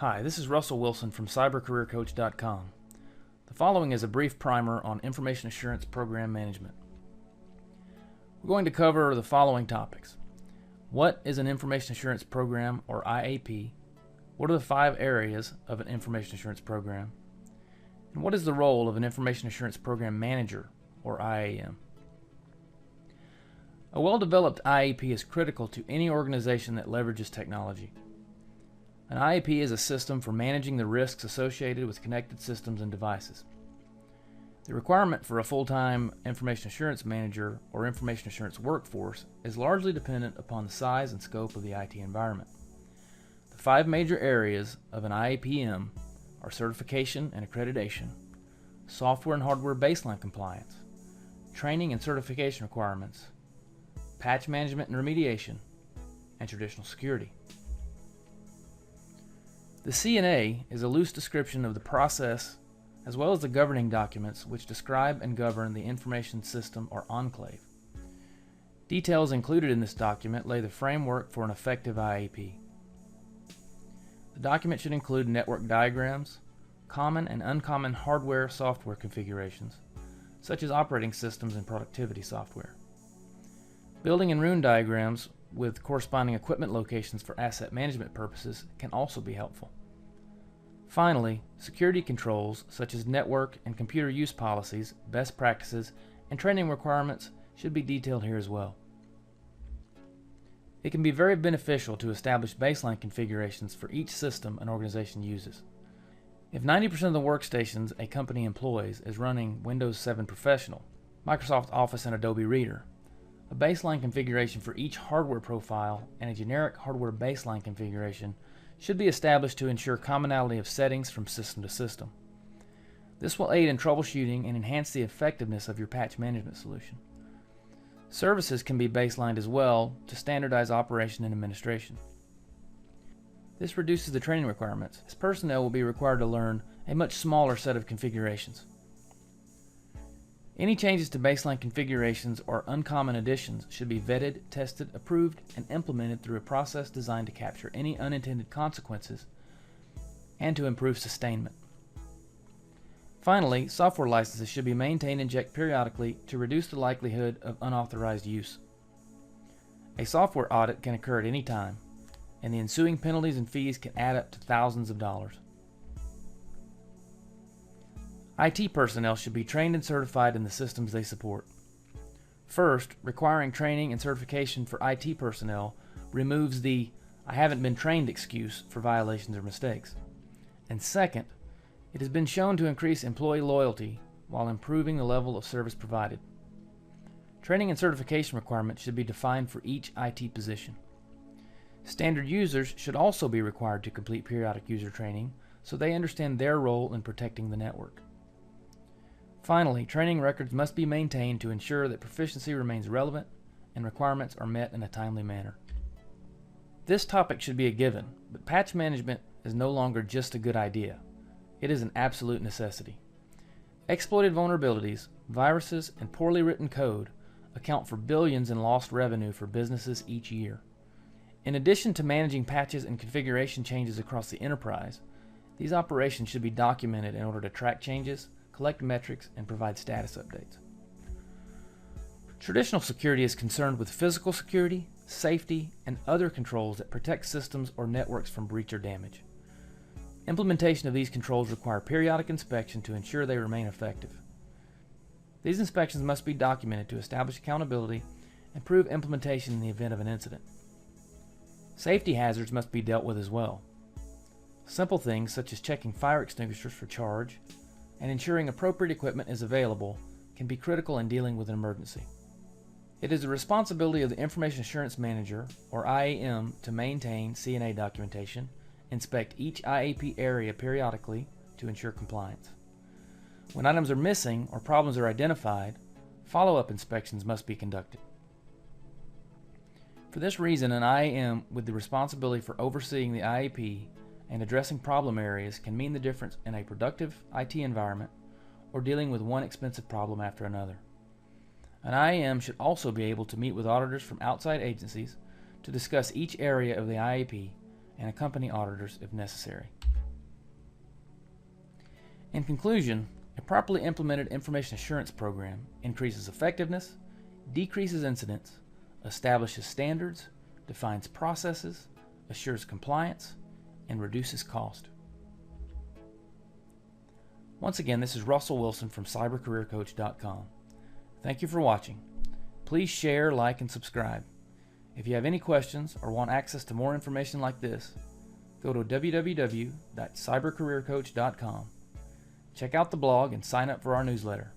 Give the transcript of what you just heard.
Hi, this is Russell Wilson from cybercareercoach.com. The following is a brief primer on Information Assurance Program Management. We're going to cover the following topics. What is an Information Assurance Program, or IAP? What are the 5 areas of an Information Assurance Program? And what is the role of an Information Assurance Program Manager, or IAM? A well-developed IAP is critical to any organization that leverages technology. An IAP is a system for managing the risks associated with connected systems and devices. The requirement for a full-time information assurance manager or information assurance workforce is largely dependent upon the size and scope of the IT environment. The 5 major areas of an IAPM are certification and accreditation, software and hardware baseline compliance, training and certification requirements, patch management and remediation, and traditional security. The C&A is a loose description of the process as well as the governing documents which describe and govern the information system or enclave. Details included in this document lay the framework for an effective IAP. The document should include network diagrams, common and uncommon hardware-software configurations, such as operating systems and productivity software. Building and rune diagrams with corresponding equipment locations for asset management purposes can also be helpful. Finally, security controls such as network and computer use policies, best practices, and training requirements should be detailed here as well. It can be very beneficial to establish baseline configurations for each system an organization uses. If 90% of the workstations a company employs is running Windows 7 Professional, Microsoft Office, and Adobe Reader, a baseline configuration for each hardware profile and a generic hardware baseline configuration should be established to ensure commonality of settings from system to system. This will aid in troubleshooting and enhance the effectiveness of your patch management solution. Services can be baselined as well to standardize operation and administration. This reduces the training requirements, as personnel will be required to learn a much smaller set of configurations. Any changes to baseline configurations or uncommon additions should be vetted, tested, approved, and implemented through a process designed to capture any unintended consequences and to improve sustainment. Finally, software licenses should be maintained and checked periodically to reduce the likelihood of unauthorized use. A software audit can occur at any time, and the ensuing penalties and fees can add up to thousands of dollars. IT personnel should be trained and certified in the systems they support. First, requiring training and certification for IT personnel removes the "I haven't been trained" excuse for violations or mistakes. And second, it has been shown to increase employee loyalty while improving the level of service provided. Training and certification requirements should be defined for each IT position. Standard users should also be required to complete periodic user training so they understand their role in protecting the network. Finally, training records must be maintained to ensure that proficiency remains relevant and requirements are met in a timely manner. This topic should be a given, but patch management is no longer just a good idea. It is an absolute necessity. Exploited vulnerabilities, viruses, and poorly written code account for billions in lost revenue for businesses each year. In addition to managing patches and configuration changes across the enterprise, these operations should be documented in order to track changes, collect metrics, and provide status updates. Traditional security is concerned with physical security, safety, and other controls that protect systems or networks from breach or damage. Implementation of these controls require periodic inspection to ensure they remain effective. These inspections must be documented to establish accountability and prove implementation in the event of an incident. Safety hazards must be dealt with as well. Simple things such as checking fire extinguishers for charge and ensuring appropriate equipment is available can be critical in dealing with an emergency. It is the responsibility of the Information Assurance Manager, or IAM, to maintain C&A documentation, inspect each IAP area periodically to ensure compliance. When items are missing or problems are identified, follow-up inspections must be conducted. For this reason, an IAM with the responsibility for overseeing the IAP and addressing problem areas can mean the difference in a productive IT environment or dealing with one expensive problem after another. An IAM should also be able to meet with auditors from outside agencies to discuss each area of the IAP and accompany auditors if necessary. In conclusion, a properly implemented information assurance program increases effectiveness, decreases incidents, establishes standards, defines processes, assures compliance, and reduces cost. Once again, this is Russell Wilson from cybercareercoach.com. Thank you for watching. Please share, like, and subscribe. If you have any questions or want access to more information like this, go to www.cybercareercoach.com. Check out the blog and sign up for our newsletter.